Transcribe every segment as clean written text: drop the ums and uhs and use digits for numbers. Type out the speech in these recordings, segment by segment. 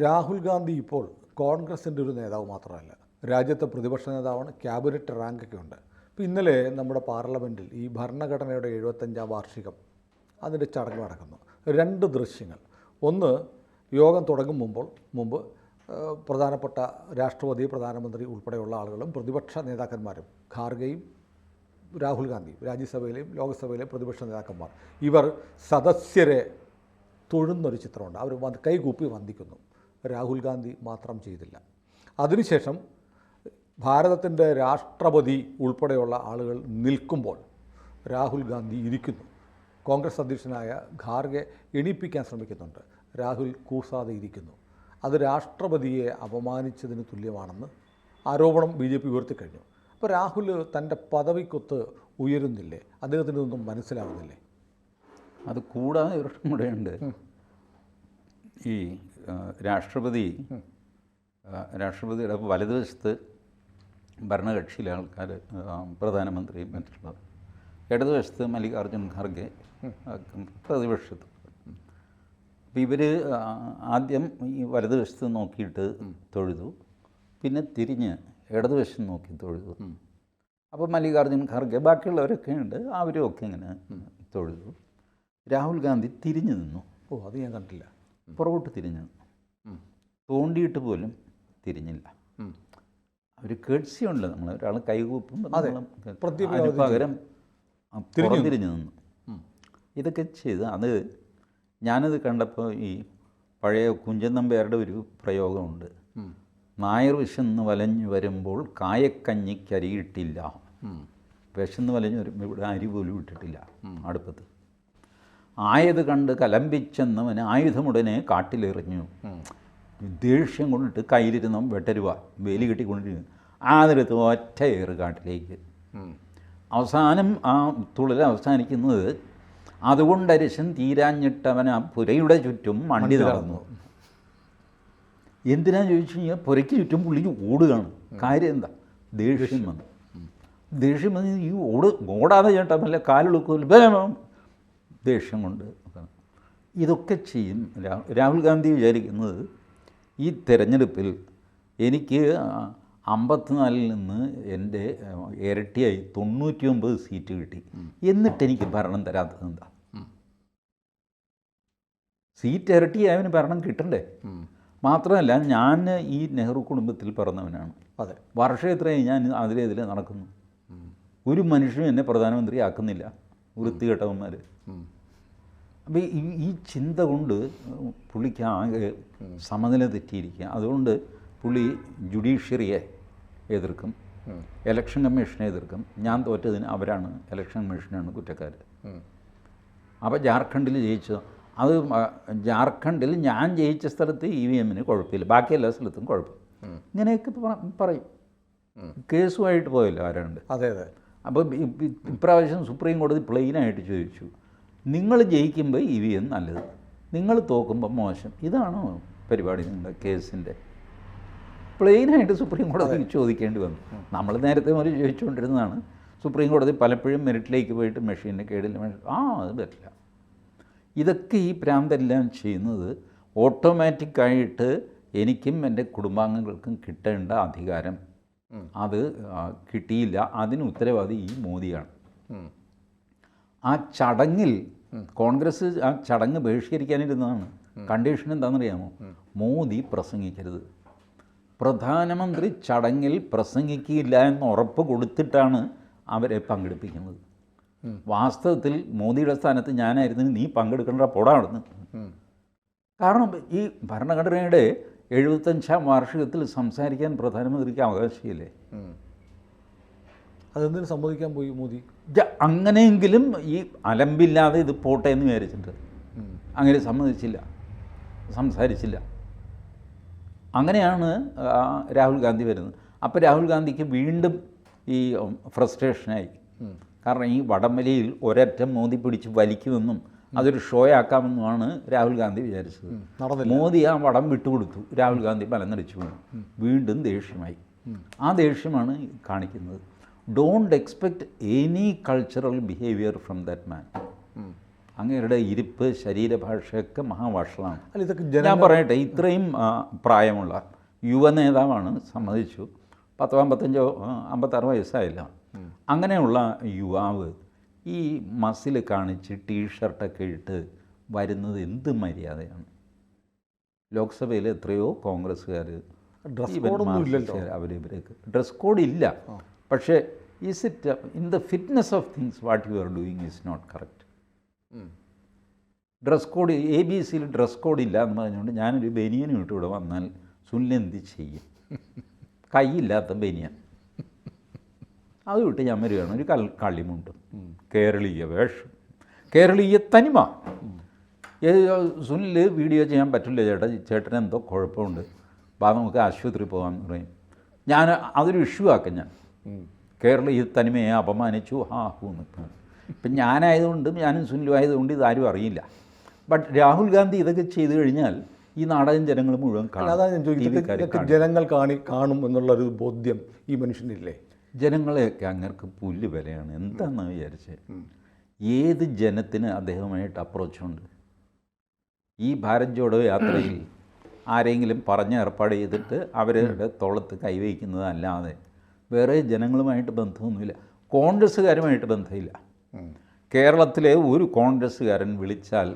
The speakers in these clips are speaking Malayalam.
രാഹുൽ ഗാന്ധി ഇപ്പോൾ കോൺഗ്രസിൻ്റെ ഒരു നേതാവ് മാത്രമല്ല, രാജ്യത്തെ പ്രതിപക്ഷ നേതാവാണ്. ക്യാബിനറ്റ് റാങ്കൊക്കെ ഉണ്ട്. ഇപ്പോൾ ഇന്നലെ നമ്മുടെ പാർലമെൻറ്റിൽ ഈ ഭരണഘടനയുടെ 75ാം വാർഷികം അതിൻ്റെ ചടങ്ങ് നടക്കുന്നു. രണ്ട് ദൃശ്യങ്ങൾ. ഒന്ന്, യോഗം തുടങ്ങും മുമ്പ് പ്രധാനപ്പെട്ട രാഷ്ട്രപതി, പ്രധാനമന്ത്രി ഉൾപ്പെടെയുള്ള ആളുകളും പ്രതിപക്ഷ നേതാക്കന്മാരും, ഖാർഗെയും രാഹുൽ ഗാന്ധിയും, രാജ്യസഭയിലെയും ലോക്സഭയിലെയും പ്രതിപക്ഷ നേതാക്കന്മാർ, ഇവർ സദസ്യരെ തൊഴുന്നൊരു ചിത്രമുണ്ട്. അവർ കൈകൂപ്പി വന്ദിക്കുന്നു. രാഹുൽ ഗാന്ധി മാത്രം ചെയ്തില്ല. അതിനുശേഷം ഭാരതത്തിൻ്റെ രാഷ്ട്രപതി ഉൾപ്പെടെയുള്ള ആളുകൾ നിൽക്കുമ്പോൾ രാഹുൽ ഗാന്ധി ഇരിക്കുന്നു. കോൺഗ്രസ് അധ്യക്ഷനായ ഖാർഗെ എണീപ്പിക്കാൻ ശ്രമിക്കുന്നുണ്ട്. രാഹുൽ കൂസാതെ ഇരിക്കുന്നു. അത് രാഷ്ട്രപതിയെ അപമാനിച്ചതിന് തുല്യമാണെന്ന് ആരോപണം BJP ഉയർത്തിക്കഴിഞ്ഞു. അപ്പോൾ രാഹുൽ തൻ്റെ പദവിക്കൊത്ത് ഉയരുന്നില്ലേ? അദ്ദേഹത്തിന് ഇതൊന്നും മനസ്സിലാവുന്നില്ലേ? അത് കൂടാതെ ഒരു കൂടെയുണ്ട്. ഈ രാഷ്ട്രപതിയുടെ വലതുവശത്ത് ഭരണകക്ഷിയിലെ ആൾക്കാർ, പ്രധാനമന്ത്രിയും മറ്റുള്ളത്, ഇടതുവശത്ത് മല്ലികാർജ്ജുൻ ഖാർഗെ പ്രതിപക്ഷത്ത്. അപ്പോൾ ഇവർ ആദ്യം ഈ വലതുവശത്ത് നോക്കിയിട്ട് തൊഴുതു, പിന്നെ തിരിഞ്ഞ് ഇടതുവശം നോക്കി തൊഴുതു. അപ്പോൾ മല്ലികാർജ്ജുൻ ഖാർഗെ, ബാക്കിയുള്ളവരൊക്കെ ഉണ്ട്, അവരുമൊക്കെ ഇങ്ങനെ തൊഴുതു. രാഹുൽ ഗാന്ധി തിരിഞ്ഞു നിന്നു. അത് ഞാൻ കണ്ടില്ല. പുറകോട്ട് തിരിഞ്ഞു നിന്നു. തോണ്ടിയിട്ട് പോലും തിരിഞ്ഞില്ല. ഒരു കേഴ്സിയുണ്ട്, നമ്മൾ ഒരാൾ കൈകൂപ്പുമ്പോൾ അതിന് പകരം തിരിഞ്ഞു നിന്നു. ഇതൊക്കെ ചെയ്ത് ഞാനത് കണ്ടപ്പോൾ ഈ പഴയ കുഞ്ചൻ നമ്പ്യാരുടെ ഒരു പ്രയോഗമുണ്ട്. നായർ വിശന്ന് വലഞ്ഞു വരുമ്പോൾ കായക്കഞ്ഞിക്കരിയിട്ടില്ല. വിശന്ന് വലഞ്ഞു വരുമ്പോൾ ഇവിടെ അരി പോലും ഇട്ടിട്ടില്ല അടുപ്പത്ത്. ആയത് കണ്ട് കലമ്പിച്ചെന്നവന് ആയുധമുടനെ കാട്ടിലെറിഞ്ഞു. ദേഷ്യം കൊണ്ടിട്ട് കയ്യിലിരുന്ന വെട്ടരുവ വേലി കെട്ടിക്കൊണ്ടിരുന്നു. അതിലെടുത്ത് ഒറ്റ ഏറ് കാട്ടിലേക്ക്. അവസാനം ആ തുള്ളൽ അവസാനിക്കുന്നത്, അതുകൊണ്ടരിശൻ തീരാഞ്ഞിട്ടവൻ ആ പുരയുടെ ചുറ്റും മണ്ടി നടന്നു. എന്തിനാന്ന് ചോദിച്ചു കഴിഞ്ഞാൽ പുരയ്ക്ക് ചുറ്റും പുള്ളിക്ക് ഓടുകയാണ്. കാര്യം എന്താ? ദേഷ്യം വന്നു. ഈ ഓടാതെ ചേട്ടാ വല്ല കാലെടുക്കും, ദേഷ്യം കൊണ്ട്. ഇതൊക്കെ ചെയ്യും രാഹുൽ ഗാന്ധി. വിചാരിക്കുന്നത് ഈ തെരഞ്ഞെടുപ്പിൽ എനിക്ക് 54 നിന്ന് എൻ്റെ ഇരട്ടിയായി 99 സീറ്റ് കിട്ടി, എന്നിട്ടെനിക്ക് ഭരണം തരാത്തത് എന്താ? സീറ്റ് ഇരട്ടിയായവന് ഭരണം കിട്ടണ്ടേ? മാത്രമല്ല, ഞാൻ ഈ നെഹ്റു കുടുംബത്തിൽ പിറന്നവനാണ്. അതെ, വർഷം എത്രയായി ഞാൻ അതിലെതിൽ നടക്കുന്നു. ഒരു മനുഷ്യനും എന്നെ പ്രധാനമന്ത്രി ആക്കുന്നില്ല, വൃത്തികെട്ടവന്മാർ. അപ്പോൾ ഈ ചിന്ത കൊണ്ട് പുള്ളിക്ക് ആകെ സമനില തെറ്റിയിരിക്കുക. അതുകൊണ്ട് പുള്ളി ജുഡീഷ്യറിയെ എതിർക്കും, ഇലക്ഷൻ കമ്മീഷനെ എതിർക്കും. ഞാൻ തോറ്റതിന് അവരാണ്, ഇലക്ഷൻ കമ്മീഷനാണ് കുറ്റക്കാർ. അപ്പോൾ ജാർഖണ്ഡിൽ ജയിച്ചു. അത് ജാർഖണ്ഡിൽ ഞാൻ ജയിച്ച സ്ഥലത്ത് EVMന് കുഴപ്പമില്ല, ബാക്കി എല്ലാ സ്ഥലത്തും കുഴപ്പം. ഇങ്ങനെയൊക്കെ പറയും. കേസുമായിട്ട് പോയല്ലോ ആരാണ്ട്. അതെ അതെ. അപ്പോൾ ഇപ്രാവശ്യം സുപ്രീം കോടതി പ്ലെയിനായിട്ട് ചോദിച്ചു, നിങ്ങൾ ജയിക്കുമ്പോൾ EVM നല്ലത്, നിങ്ങൾ തോക്കുമ്പോൾ മോശം. ഇതാണോ പരിപാടി നിങ്ങളുടെ കേസിൻ്റെ? പ്ലെയിനായിട്ട് സുപ്രീം കോടതി ചോദിക്കേണ്ടി വന്നു. നമ്മൾ നേരത്തെ മുതൽ ചോദിച്ചുകൊണ്ടിരുന്നതാണ്. സുപ്രീം കോടതി പലപ്പോഴും മെറിറ്റിലേക്ക് പോയിട്ട് മെഷീൻ്റെ കേടില്ല, അത് പറ്റില്ല. ഇതൊക്കെ ഈ പ്രാന്തെല്ലാം ചെയ്യുന്നത് ഓട്ടോമാറ്റിക്കായിട്ട് എനിക്കും എൻ്റെ കുടുംബാംഗങ്ങൾക്കും കിട്ടേണ്ട അധികാരം അത് കിട്ടിയില്ല. അതിന് ഉത്തരവാദി ഈ മോദിയാണ്. ആ ചടങ്ങിൽ കോൺഗ്രസ് ആ ചടങ്ങ് ബഹിഷ്കരിക്കാനിരുന്നതാണ്. കണ്ടീഷൻ എന്താണെന്നറിയാമോ? മോദി പ്രസംഗിക്കരുത്. പ്രധാനമന്ത്രി ചടങ്ങിൽ പ്രസംഗിക്കില്ല എന്ന് ഉറപ്പ് കൊടുത്തിട്ടാണ് അവരെ പങ്കെടുപ്പിക്കുന്നത്. വാസ്തവത്തിൽ മോദിയുടെ സ്ഥാനത്ത് ഞാനായിരുന്നു, നീ പങ്കെടുക്കേണ്ട പോടാണെന്ന്. കാരണം ഈ ഭരണഘടനയുടെ 75ാം വാർഷികത്തിൽ സംസാരിക്കാൻ പ്രധാനമന്ത്രിക്ക് അവകാശമില്ലേ? അതെന്തിനും സമ്മതിക്കാൻ പോയി മോദി? അങ്ങനെയെങ്കിലും ഈ അലമ്പില്ലാതെ ഇത് പോട്ടെ എന്ന് വിചാരിച്ചിട്ട് അങ്ങനെ സംസാരിച്ചില്ല. അങ്ങനെയാണ് രാഹുൽ ഗാന്ധി വരുന്നത്. അപ്പോൾ രാഹുൽ ഗാന്ധിക്ക് വീണ്ടും ഈ ഫ്രസ്ട്രേഷനായി. കാരണം ഈ വടംവലിയിൽ ഒരറ്റം മോദി പിടിച്ച് വലിക്കുമെന്നും അതൊരു ഷോ ആക്കാമെന്നുമാണ് രാഹുൽ ഗാന്ധി വിചാരിച്ചത്. മോദി ആ വടം വിട്ടുകൊടുത്തു. രാഹുൽ ഗാന്ധി ബലംനടിച്ചു വീണു. വീണ്ടും ദേഷ്യമായി. ആ ദേഷ്യമാണ് കാണിക്കുന്നത്. Don't expect any cultural behaviour from that man. അങ്ങയുടെ ഇരിപ്പ് ശരീരഭാഷയൊക്കെ മഹാവഷളാണ്. അല്ല, ഇതൊക്കെ ഞാൻ പറയട്ടെ, ഇത്രയും പ്രായമുള്ള യുവനേതാവാണ്, സമ്മതിച്ചു, 55 56 വയസ്സായില്ല. അങ്ങനെയുള്ള യുവാവ് ഈ മസിൽ കാണിച്ച് ടീഷർട്ടൊക്കെ ഇട്ട് വരുന്നത് എന്ത് മര്യാദയാണ്? ലോക്സഭയിൽ എത്രയോ കോൺഗ്രസ്സുകാർ അവരിവർക്ക് ഡ്രസ് കോഡ് ഇല്ല. പക്ഷേ is it in the fitness of things what you are doing is not correct. Dress code ABC dress code ഇല്ല എന്ന് പറഞ്ഞുകൊണ്ട് ഞാനൊരു ബനിയനും ഇട്ട് ഇവിടെ വന്നാൽ സുനിൽ എന്ത് ചെയ്യും? കൈയില്ലാത്ത ബനിയൻ അത് വിട്ട് ഞാൻ വരികയാണ്, ഒരു കളിമുണ്ടും, കേരളീയ വേഷം, കേരളീയ തനിമ. സുനിൽ വീഡിയോ ചെയ്യാൻ പറ്റില്ല ചേട്ടാ, ചേട്ടന് എന്തോ കുഴപ്പമുണ്ട്, അപ്പോൾ നമുക്ക് ആശുപത്രി പോകാമെന്ന് പറയും. ഞാൻ അതൊരു ഇഷ്യൂ ആക്കാം. ഞാൻ കേരളീയ തനിമയെ അപമാനിച്ചു ഹൂ നിൽക്കുന്നു. ഇപ്പം ഞാനായതുകൊണ്ട്, ഞാനും സുനിലും ആയതുകൊണ്ട് ഇതാരും അറിയില്ല. ബട്ട് രാഹുൽ ഗാന്ധി ഇതൊക്കെ ചെയ്തു കഴിഞ്ഞാൽ ഈ നാടകം ജനങ്ങൾ മുഴുവൻ കാണും. ജനങ്ങൾ കാണും എന്നുള്ളൊരു ബോധ്യം ഈ മനുഷ്യനില്ലേ? ജനങ്ങളെയൊക്കെ അങ്ങർക്ക് പുല്ല് വിലയാണ്. എന്താണെന്ന് വിചാരിച്ചത്? ഏത് ജനത്തിന് അദ്ദേഹമായിട്ട് അപ്രോച്ചുണ്ട്? ഈ ഭാരത് ജോഡോ യാത്രയിൽ ആരെങ്കിലും പറഞ്ഞ് ഏർപ്പാട് ചെയ്തിട്ട് അവരുടെ തോളത്ത് കൈവയ്ക്കുന്നതല്ലാതെ വേറെ ജനങ്ങളുമായിട്ട് ബന്ധമൊന്നുമില്ല. കോൺഗ്രസ്സുകാരുമായിട്ട് ബന്ധമില്ല. കേരളത്തിലെ ഒരു കോൺഗ്രസ്സുകാരൻ വിളിച്ചാൽ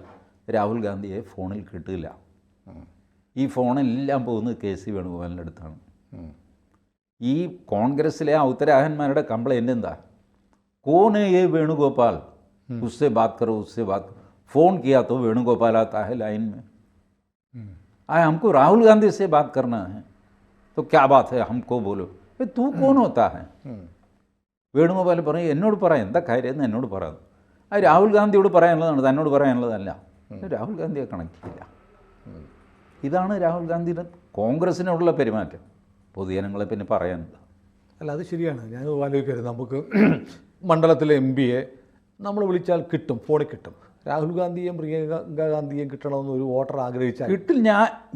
രാഹുൽ ഗാന്ധിയെ ഫോണിൽ കിട്ടില്ല. ഈ ഫോണെല്ലാം പോകുന്നത് KC വേണുഗോപാലിൻ്റെ അടുത്താണ്. ഈ കോൺഗ്രസ്സിലെ ഔത്തരാഹന്മാരുടെ കംപ്ലൈൻറ്റ് എന്താ? कौन है ये वेणुगोपाल, उससे बात करो, उससे बात करो. फ़ोन किया तो वेणुगोपाल आता है लाइन में. आए हमको राहुल गांधी से बात करना है, तो क्या बात है हमको बोलो. भाई तू कौन होता है? വേണുഗോപാൽ പറയും, എന്നോട് പറയാം എന്താ കാര്യം എന്നോട് പറയാം. അത് രാഹുൽ ഗാന്ധിയോട് പറയാനുള്ളതാണ്, തന്നോട് പറയാനുള്ളതല്ല. രാഹുൽ ഗാന്ധിയെ കണക്ട് ചെയ്യില്ല. ഇതാണ് രാഹുൽ ഗാന്ധിയുടെ കോൺഗ്രസിനോടുള്ള പെരുമാറ്റം. പൊതുജനങ്ങളെ പിന്നെ പറയാനുണ്ട്. അല്ല, അത് ശരിയാണ്. ഞാൻ ആലോചിക്കരുത്, നമുക്ക് മണ്ഡലത്തിലെ MP-യെ നമ്മൾ വിളിച്ചാൽ കിട്ടും, ഫോണിൽ കിട്ടും. രാഹുൽ ഗാന്ധിയെയും പ്രിയങ്ക ഗാന്ധിയെയും കിട്ടണമെന്ന് ഒരു വോട്ടർ ആഗ്രഹിച്ചാൽ കിട്ടില്ല.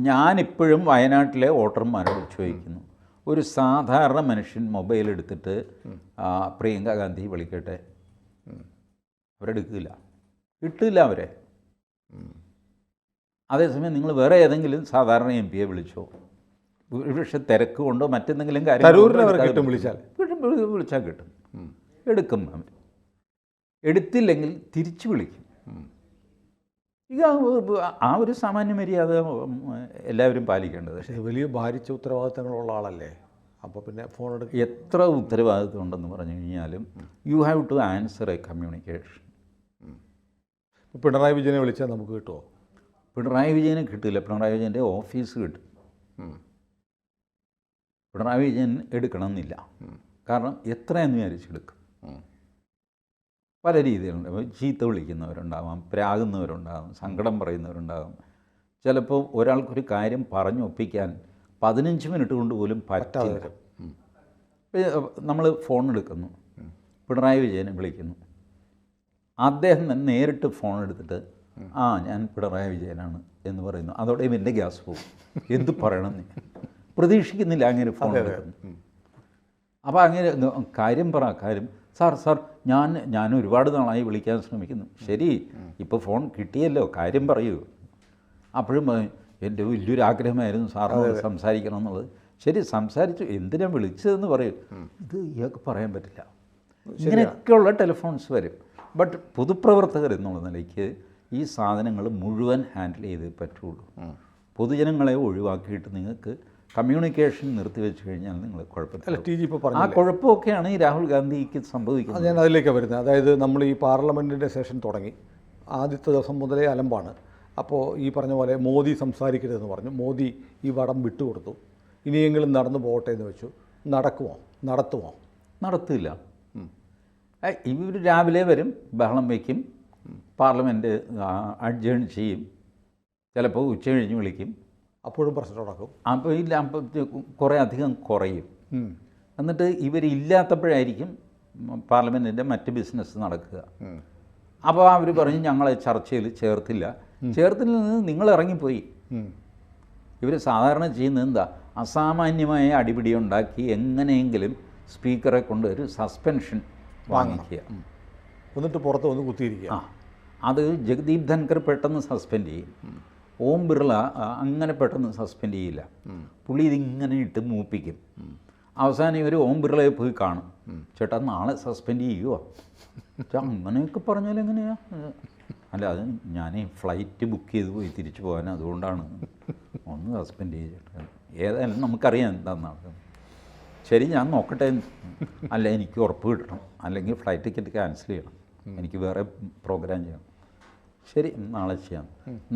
ഞാനിപ്പോഴും വയനാട്ടിലെ വോട്ടർമാരോട് ചോദിക്കുന്നു, ഒരു സാധാരണ മനുഷ്യൻ മൊബൈൽ എടുത്തിട്ട് പ്രിയങ്ക ഗാന്ധി വിളിക്കട്ടെ, അവരെടുക്കില്ല, കിട്ടില്ല അവരെ. അതേസമയം നിങ്ങൾ വേറെ ഏതെങ്കിലും സാധാരണ MP-യെ വിളിച്ചോ, പക്ഷെ തിരക്ക് കൊണ്ടോ മറ്റെന്തെങ്കിലും കാര്യം വിളിച്ചാൽ കിട്ടും, എടുക്കും. അവർ എടുത്തില്ലെങ്കിൽ തിരിച്ചു വിളിക്കും. ഇത് ആ ഒരു സാമാന്യ മര്യാദ എല്ലാവരും പാലിക്കേണ്ടത്. പക്ഷേ വലിയ ഭാരിച്ച ഉത്തരവാദിത്തങ്ങളുള്ള ആളല്ലേ, അപ്പോൾ പിന്നെ ഫോൺ എടുക്കും. എത്ര ഉത്തരവാദിത്വം ഉണ്ടെന്ന് പറഞ്ഞു കഴിഞ്ഞാലും you have to answer a communication. Pinarayi വിജയനെ വിളിച്ചാൽ നമുക്ക് കിട്ടുമോ? പിണറായി വിജയനെ കിട്ടില്ല. പിണറായി വിജയൻ്റെ ഓഫീസ് കിട്ടും. പിണറായി വിജയൻ എടുക്കണമെന്നില്ല. കാരണം എത്രയെന്ന് വിചാരിച്ചെടുക്കും. പല രീതിയിലുണ്ട്. ചീത്ത വിളിക്കുന്നവരുണ്ടാവാം, പ്രാകുന്നവരുണ്ടാകും, സങ്കടം പറയുന്നവരുണ്ടാകും. ചിലപ്പോൾ ഒരാൾക്കൊരു കാര്യം പറഞ്ഞൊപ്പിക്കാൻ 15 മിനിറ്റ് കൊണ്ട് പോലും പറ്റാതെ നമ്മൾ ഫോൺ എടുക്കുന്നു, പിണറായി വിജയനെ വിളിക്കുന്നു. അദ്ദേഹം തന്നെ നേരിട്ട് ഫോൺ എടുത്തിട്ട് ഞാൻ പിണറായി വിജയനാണ് എന്ന് പറയുന്നു. അതോടെ ഇവൻ്റെ ഗ്യാസ് പോകും. എന്ത് പറയണം നീ പ്രതീക്ഷിക്കുന്നില്ല. അങ്ങനെ ഫോൺ എടുക്കുന്നു. അപ്പോൾ അങ്ങനെ കാര്യം കാര്യം സാർ ഞാൻ ഒരുപാട് നാളായി വിളിക്കാൻ ശ്രമിക്കുന്നു. ശരി, ഇപ്പോൾ ഫോൺ കിട്ടിയല്ലോ, കാര്യം പറയൂ. അപ്പോഴും എൻ്റെ വലിയൊരു ആഗ്രഹമായിരുന്നു സാറിനോട് സംസാരിക്കണം എന്നുള്ളത്. ശരി, സംസാരിച്ചു, എന്തിനാണ് വിളിച്ചതെന്ന് പറയും. ഇത് ഇയാൾക്ക് പറയാൻ പറ്റില്ല. ഇങ്ങനെയൊക്കെയുള്ള ടെലിഫോൺസ് വരും. ബട്ട് പൊതുപ്രവർത്തകർ എന്നുള്ള നിലയ്ക്ക് ഈ സാധനങ്ങൾ മുഴുവൻ ഹാൻഡിൽ ചെയ്തേ പറ്റുള്ളൂ. പൊതുജനങ്ങളെ ഒഴിവാക്കിയിട്ട് നിങ്ങൾക്ക് കമ്മ്യൂണിക്കേഷൻ നിർത്തിവെച്ച് കഴിഞ്ഞാൽ നിങ്ങൾ കുഴപ്പമില്ല. ആ കുഴപ്പമൊക്കെയാണ് ഈ രാഹുൽ ഗാന്ധിക്ക് സംഭവിക്കുന്നത്. ഞാൻ അതിലേക്കാണ് വരുന്നത്. അതായത് നമ്മൾ ഈ പാർലമെൻറ്റിൻ്റെ സെഷൻ തുടങ്ങി ആദ്യത്തെ ദിവസം മുതലേ അലമ്പാണ്. അപ്പോൾ ഈ പറഞ്ഞ പോലെ മോദി സംസാരിക്കരുതെന്ന് പറഞ്ഞു. മോദി ഈ വടം വിട്ടുകൊടുത്തു. ഇനിയെങ്കിലും നടന്നു പോകട്ടെ എന്ന് വെച്ചു. നടത്തുമോ? നടത്തില്ല. ഇവർ രാവിലെ വരും, ബഹളം വയ്ക്കും, പാർലമെൻറ്റ് അഡ്ജേൺ ചെയ്യും, ചിലപ്പോൾ ഉച്ച കഴിഞ്ഞ് വിളിക്കും, അപ്പോഴും പ്രശ്നം നടക്കും. അപ്പോൾ ഇല്ല, കുറേ അധികം കുറയും. എന്നിട്ട് ഇവരില്ലാത്തപ്പോഴായിരിക്കും പാർലമെൻറ്റിൻ്റെ മറ്റ് ബിസിനസ് നടക്കുക. അപ്പോൾ അവർ പറഞ്ഞ് ഞങ്ങളെ ചർച്ചയിൽ ചേർത്തില്ല നിന്ന് നിങ്ങൾ ഇറങ്ങിപ്പോയി. ഇവർ സാധാരണ ചെയ്യുന്നത് എന്താ, അസാമാന്യമായ അടിപിടി ഉണ്ടാക്കി എങ്ങനെയെങ്കിലും സ്പീക്കറെ കൊണ്ട് ഒരു സസ്പെൻഷൻ വാങ്ങിക്കുക, എന്നിട്ട് പുറത്ത് വന്ന് കുത്തിയിരിക്കുക. അത് ജഗദീപ് ധൻകർ പെട്ടെന്ന് സസ്പെൻഡ് ചെയ്യും. ഓം ബിർള അങ്ങനെ പെട്ടെന്ന് സസ്പെൻഡ് ചെയ്യില്ല. പുള്ളി ഇതിങ്ങനെ ഇട്ട് മൂപ്പിക്കും. അവസാനം ഇവർ ഓം ബിർളയെ പോയി കാണും. ചേട്ടാ നാളെ സസ്പെൻഡ് ചെയ്യുമോ? അങ്ങനെയൊക്കെ പറഞ്ഞാൽ എങ്ങനെയാ? അല്ല, അത് ഞാൻ ഫ്ലൈറ്റ് ബുക്ക് ചെയ്ത് പോയി തിരിച്ചു പോകാൻ, അതുകൊണ്ടാണ് ഒന്ന് സസ്പെൻഡ് ചെയ്തിട്ട്. ഏതായാലും നമുക്കറിയാം എന്താണെന്നാണ്. ശരി, ഞാൻ നോക്കട്ടെ. അല്ല, എനിക്ക് ഉറപ്പ് കിട്ടണം, അല്ലെങ്കിൽ ഫ്ലൈറ്റ് ടിക്കറ്റ് ക്യാൻസൽ ചെയ്യണം, എനിക്ക് വേറെ പ്രോഗ്രാം ചെയ്യണം. ശരി, നാളെ ചെയ്യാം.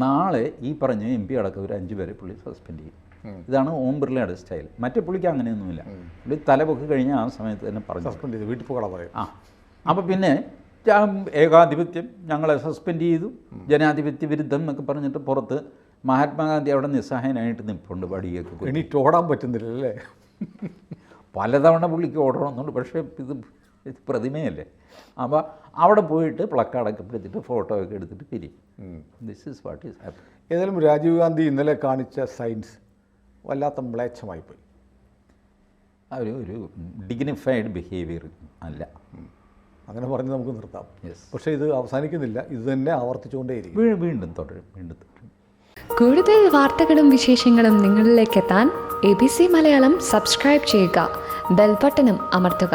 നാളെ ഈ പറഞ്ഞ MP അടക്കം ഒരു 5 പേരെ പുള്ളി സസ്പെൻഡ് ചെയ്യും. ഇതാണ് ഓം ബിർളയുടെ സ്റ്റൈൽ. മറ്റേ പുള്ളിക്ക് അങ്ങനെയൊന്നുമില്ല. പുള്ളി തലപൊക്കി കഴിഞ്ഞാൽ ആ സമയത്ത് തന്നെ പറഞ്ഞു സസ്പെൻഡ് ചെയ്ത് വീട്ടിൽ പോകാൻ പറയും. അപ്പോൾ പിന്നെ ഏകാധിപത്യം, ഞങ്ങളെ സസ്പെൻഡ് ചെയ്തു, ജനാധിപത്യ വിരുദ്ധം എന്നൊക്കെ പറഞ്ഞിട്ട് പുറത്ത് മഹാത്മാഗാന്ധി അവിടെ നിസ്സഹായനായിട്ട് നിൽപ്പുണ്ട്. വടിയൊക്കെ എണീറ്റ് ഓടാൻ പറ്റുന്നില്ലല്ലേ? പലതവണ പുള്ളിക്ക് ഓടണമെന്നുണ്ട്, പക്ഷേ ഇത് പ്രതിമയല്ലേ. അപ്പോൾ അവിടെ പോയിട്ട് പ്ലക്കാർഡൊക്കെ പിടിച്ചിട്ട് ഫോട്ടോ ഒക്കെ എടുത്തിട്ട് പിരിയും. This is what is happen. ഏതായാലും രാജീവ് ഗാന്ധി ഇന്നലെ കാണിച്ച സയൻസ് വല്ലാത്ത മ്ലേച്ഛമായിപ്പോയി. ഒരു ഡിഗ്നിഫൈഡ് ബിഹേവിയർ അല്ല. അങ്ങനെ പറഞ്ഞ് നമുക്ക് നിർത്താം. യെസ്. പക്ഷേ ഇത് അവസാനിക്കുന്നില്ല, ഇത് തന്നെ ആവർത്തിച്ചുകൊണ്ടേയിരിക്കും. വീണ്ടും തുടരും. കൂടുതൽ വാർത്തകളും വിശേഷങ്ങളും നിങ്ങളിലേക്ക് എത്താൻ ABC മലയാളം സബ്സ്ക്രൈബ് ചെയ്യുക, ബെൽ ബട്ടണും അമർത്തുക.